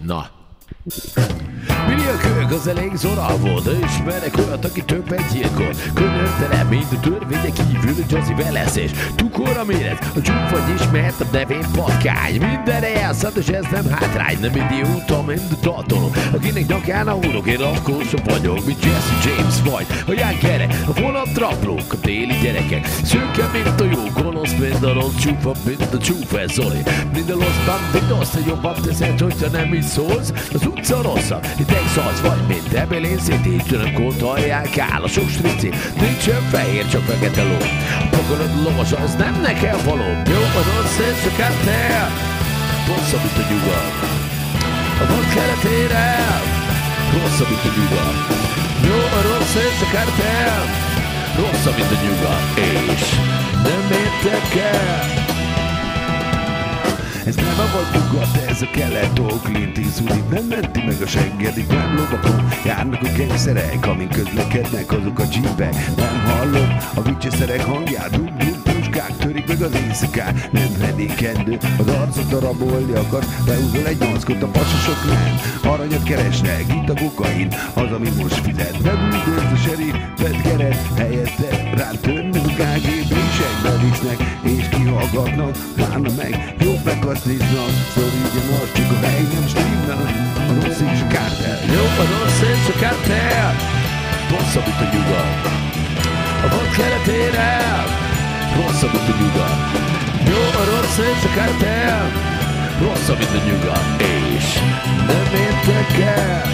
Na. Milliókök az elég zoralvó, de ismerek olyat, aki többet gyilkol. Könyörtelen, mint a törvénye kívül a Jazzy Veleszés. Tukora méret, a csúf vagy ismert a nevén patkány. Mindenre elszállt, és ez nem hátrány. Nem idióta, mint a tartalom, akinek nyakán a húrok. Én rakósabb vagyok, mint Jesse James vagy a Jánkere, a vonatraplók, a téli gyerekek. Szőke, mint a jó, gonosz, mint a rossz, csúfa, mint a csúfa, Zoli. Minden rosszban, vidosz, te jobban teszed, hogyha nem is szólsz. Az utca rosszabb, ideg szalsz vagy, mint Ebelén City. Tőlem kontalják áll a sok strici. Nincsen fehér, csak fekete ló. A pokolod lovas, az nem nekem való. Jó, a rossz és a kártel, rosszabb, mint a nyugat. A vad keletére, rosszabb, mint a nyugat. Jó, a rossz és a kártel, rosszabb, mint a nyugat. És nem értek el. Ez nem a vadnyugat, ez a kelet-ó, Clint Eastwood. Nem menti meg a seggedik, nem lovakon járnak a gengszerek, amin közlekednek azok a jeepek. Nem hallom a vicseszerek hangját, dub-dub puskák törik meg az éjszakát. Nem fedékendő, az arcot darabolni akar, behúzol egy maszkot, a pasasok nem. Aranyat keresnek, itt a kokain, az, ami most fizet. Bebújdőz a seri, bedgeret, helyette rám törnek a KGB, segbe visznek, és kihallgatnak, bánna meg, jobb bekaszliznak, szorítjan az, csak a hely nem stimmel, a rossz és a kártel. Jó, a rossz és a kártel, rosszabb, mint a nyugat. A vad keletére, rosszabb, mint a nyugat. Jó, a rossz és a kártel, rosszabb, mint a nyugat. És nem értek el.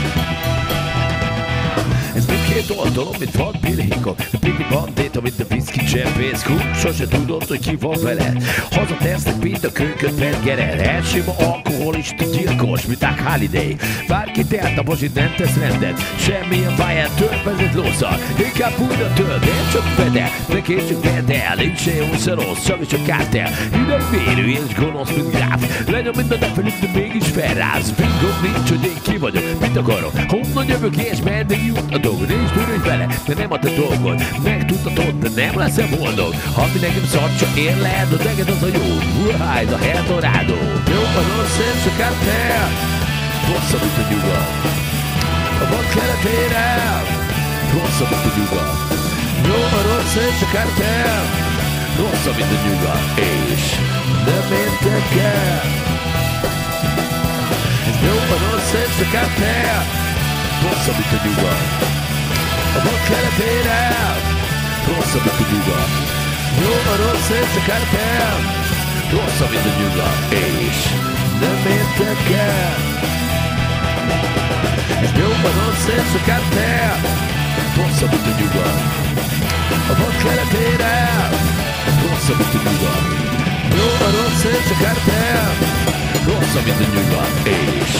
Ez mindkét oldalon, mint vadbirhékok. A piti bandéta, mint a whisky csempész. Sose tudod, hogy ki van vele. Hazatesznek, mint a kőköt pergeret. Elsőma alkoholista gyilkos, mint Doug Holiday. Bárkit eltaposít, nem tesz rendet. Semmilyen pályán törvezett lószal. Inkább újra tölt, én csak fedel. Neki csak vedel, nincs se jó, se rossz, csak is a kártel. Hidegvérű és gonosz, mint gráf. Legyen mind a nefelük, de mégis felráz. Fingom nincs, hogy én ki vagyok, mit akarok. Honnan jövök és meddig jut a dolog. Nincs törődj vele, de nem a te dolgod. Megtudhatod, de nem leszel boldog. Ami nekem szart, csak én lehet, de neked az a jó. Hide, a Eldorado. Jó, a rossz és a kártel, rosszabb, mint a nyugat. A vad keletére, rosszabb, mint a nyugat. Jó, a rossz és a kártel, rosszabb, mint a nyugat. És nem értek el. Jó, a rossz és a kártel, rosszabb, mint a nyugat. A vad keletére, rosszabb, mint a nyugat. Jó, a rossz és a kártel, rosszabb, mint a nyugat. És nem értek el. Ez jó, a rossz és a kártel, rosszabb, mint a nyugat. A vad keletére, rosszabb, mint a nyugat. Jó, a rossz és a kártel, rosszabb, mint a nyugat. És